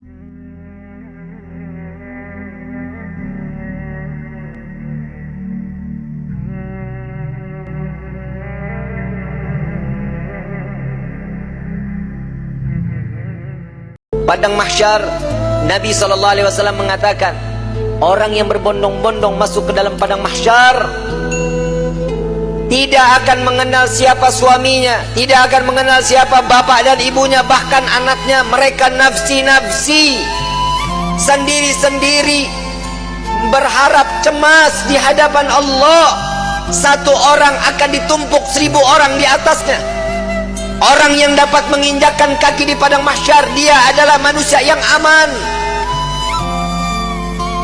Padang mahsyar, Nabi SAW mengatakan, orang yang berbondong-bondong masuk ke dalam padang mahsyar tidak akan mengenal siapa suaminya, tidak akan mengenal siapa bapak dan ibunya, bahkan anaknya. Mereka nafsi-nafsi, sendiri-sendiri, berharap cemas di hadapan Allah. Satu orang akan ditumpuk 1000 orang di atasnya. Orang yang dapat menginjakkan kaki di padang mahsyar, dia adalah manusia yang aman.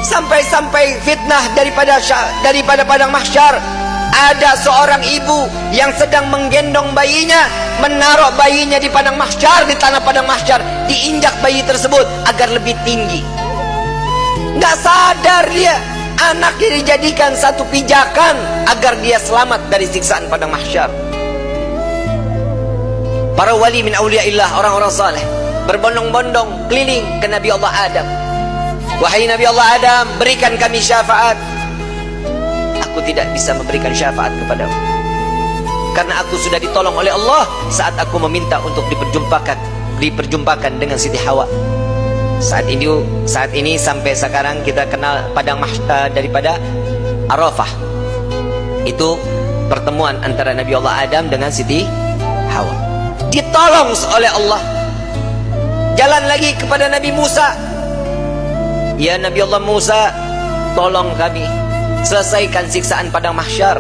Sampai-sampai fitnah daripada padang mahsyar, ada seorang ibu yang sedang menggendong bayinya, menaruh bayinya di padang mahsyar, di tanah padang mahsyar, diinjak bayi tersebut agar lebih tinggi. Nggak sadar dia, anaknya dijadikan satu pijakan agar dia selamat dari siksaan padang mahsyar. Para wali min awliyaillah, orang-orang saleh, berbondong-bondong keliling ke Nabi Allah Adam. Wahai Nabi Allah Adam, berikan kami syafaat. Aku tidak bisa memberikan syafaat kepadamu, karena aku sudah ditolong oleh Allah saat aku meminta untuk diperjumpakan dengan Siti Hawa. Saat ini sampai sekarang kita kenal padang mahsyar daripada Arafah. Itu pertemuan antara Nabi Allah Adam dengan Siti Hawa. Ditolong oleh Allah. Jalan lagi kepada Nabi Musa. Ya Nabi Allah Musa, tolong kami selesaikan siksaan padang mahsyar.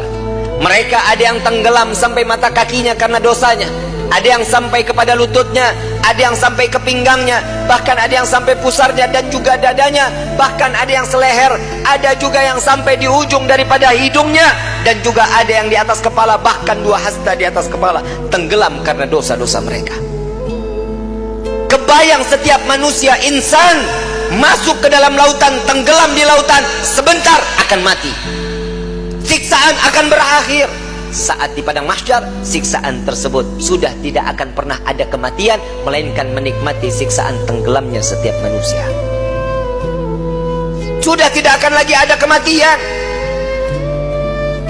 Mereka ada yang tenggelam sampai mata kakinya karena dosanya, ada yang sampai kepada lututnya, ada yang sampai ke pinggangnya, bahkan ada yang sampai pusarnya dan juga dadanya, bahkan ada yang seleher, ada juga yang sampai di ujung daripada hidungnya, dan juga ada yang di atas kepala, bahkan 2 hasta di atas kepala, tenggelam karena dosa-dosa mereka. Kebayang setiap manusia, insan, masuk ke dalam lautan, tenggelam di lautan, sebentar akan mati. Siksaan akan berakhir. Saat di padang mahsyar, siksaan tersebut sudah tidak akan pernah ada kematian, melainkan menikmati siksaan tenggelamnya setiap manusia. Sudah tidak akan lagi ada kematian.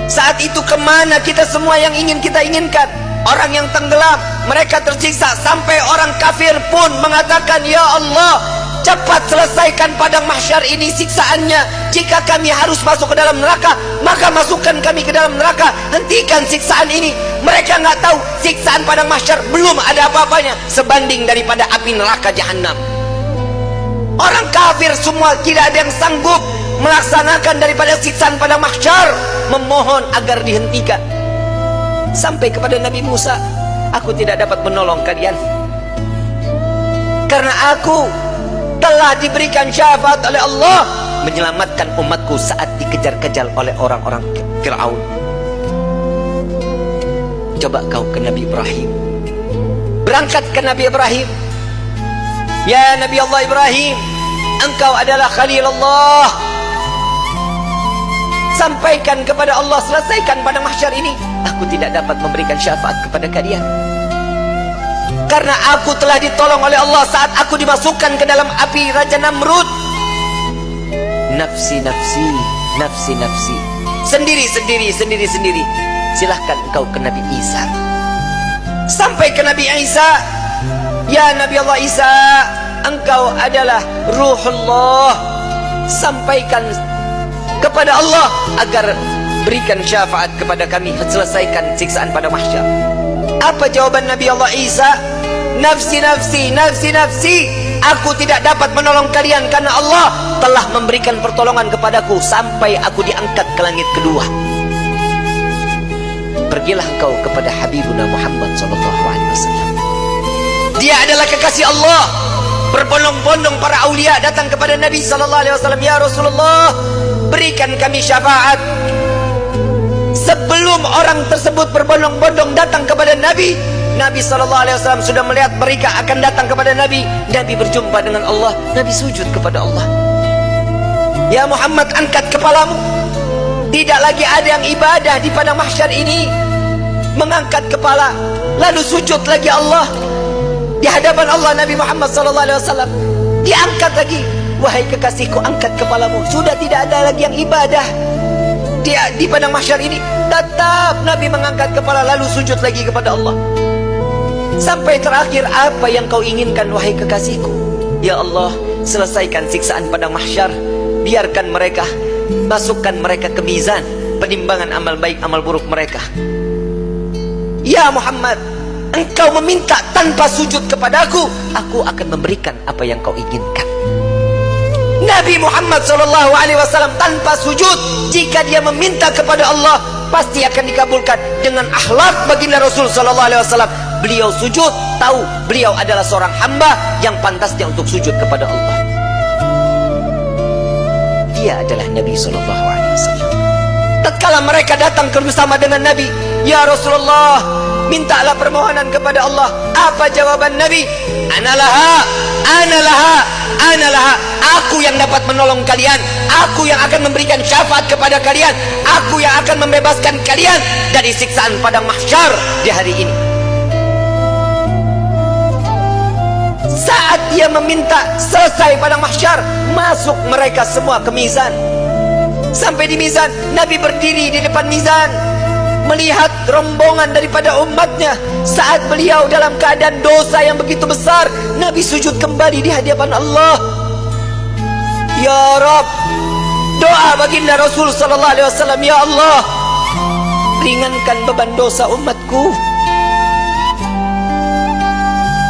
Saat itu kemana kita semua yang ingin kita inginkan? Orang yang tenggelam, mereka tersiksa, sampai orang kafir pun mengatakan, ya Allah, cepat selesaikan padang mahsyar ini siksaannya. Jika kami harus masuk ke dalam neraka, maka masukkan kami ke dalam neraka. Hentikan siksaan ini. Mereka nggak tahu siksaan padang mahsyar belum ada apa-apanya sebanding daripada api neraka jahanam. Orang kafir semua tidak ada yang sanggup melaksanakan daripada siksaan padang mahsyar, memohon agar dihentikan. Sampai kepada Nabi Musa, aku tidak dapat menolong kalian karena aku telah diberikan syafaat oleh Allah menyelamatkan umatku saat dikejar-kejar oleh orang-orang Fir'aun. Coba kau ke Nabi Ibrahim, berangkat ke Nabi Ibrahim. Ya Nabi Allah Ibrahim, engkau adalah Khalil Allah. Sampaikan kepada Allah, selesaikan padang mahsyar ini. Aku tidak dapat memberikan syafaat kepada kalian karena aku telah ditolong oleh Allah saat aku dimasukkan ke dalam api Raja Namrud. Nafsi, nafsi, nafsi, nafsi. Sendiri, sendiri, sendiri, sendiri. Silahkan engkau ke Nabi Isa. Sampai ke Nabi Isa. Ya Nabi Allah Isa, engkau adalah Ruhullah. Sampaikan kepada Allah agar berikan syafaat kepada kami, selesaikan siksaan pada mahsyar. Apa jawaban Nabi Allah Isa? Nafsi, nafsi, nafsi, nafsi. Aku tidak dapat menolong kalian karena Allah telah memberikan pertolongan kepadaku sampai aku diangkat ke langit kedua. Pergilah engkau kepada Habibuna Muhammad SAW. Dia adalah kekasih Allah. Berbondong-bondong para aulia datang kepada Nabi SAW. Ya Rasulullah, berikan kami syafaat. Sebelum orang tersebut berbondong-bondong datang kepada Nabi, Nabi SAW sudah melihat mereka akan datang kepada Nabi. Nabi berjumpa dengan Allah. Nabi sujud kepada Allah. Ya Muhammad, angkat kepalamu. Tidak lagi ada yang ibadah di padang mahsyar ini. Mengangkat kepala, lalu sujud lagi Allah di hadapan Allah. Nabi Muhammad SAW Diangkat lagi, wahai kekasihku, angkat kepalamu. Sudah tidak ada lagi yang ibadah di padang mahsyar ini. Tetap Nabi mengangkat kepala lalu sujud lagi kepada Allah. Sampai terakhir, apa yang kau inginkan wahai kekasihku? Ya Allah, selesaikan siksaan padang mahsyar. Biarkan mereka, masukkan mereka ke mizan penimbangan amal baik amal buruk mereka. Ya Muhammad, engkau meminta tanpa sujud kepadaku, aku akan memberikan apa yang kau inginkan. Nabi Muhammad SAW tanpa sujud, jika dia meminta kepada Allah, pasti akan dikabulkan. Dengan akhlak baginda Rasul SAW, beliau sujud, tahu beliau adalah seorang hamba yang pantasnya untuk sujud kepada Allah. Dia adalah Nabi SAW. Tatkala mereka datang bersama dengan Nabi, ya Rasulullah, mintalah permohonan kepada Allah. Apa jawaban Nabi? Analaha, analaha, analaha. Aku yang dapat menolong kalian. Aku yang akan memberikan syafaat kepada kalian. Aku yang akan membebaskan kalian dari siksaan padang mahsyar di hari ini. Saat dia meminta, selesai padang mahsyar, masuk mereka semua ke mizan. Sampai di mizan, Nabi berdiri di depan mizan, melihat rombongan daripada umatnya. Saat beliau dalam keadaan dosa yang begitu besar, Nabi sujud kembali di hadapan Allah. Ya Rabb, doa baginda Rasul SAW, ya Allah, ringankan beban dosa umatku,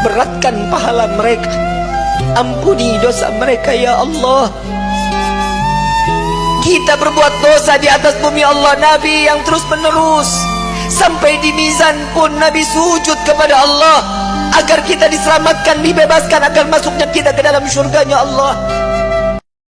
beratkan pahala mereka, ampuni dosa mereka ya Allah. Kita berbuat dosa di atas bumi Allah, Nabi yang terus menerus. Sampai di mizan pun Nabi sujud kepada Allah, agar kita diselamatkan, dibebaskan, agar masuknya kita ke dalam syurganya Allah.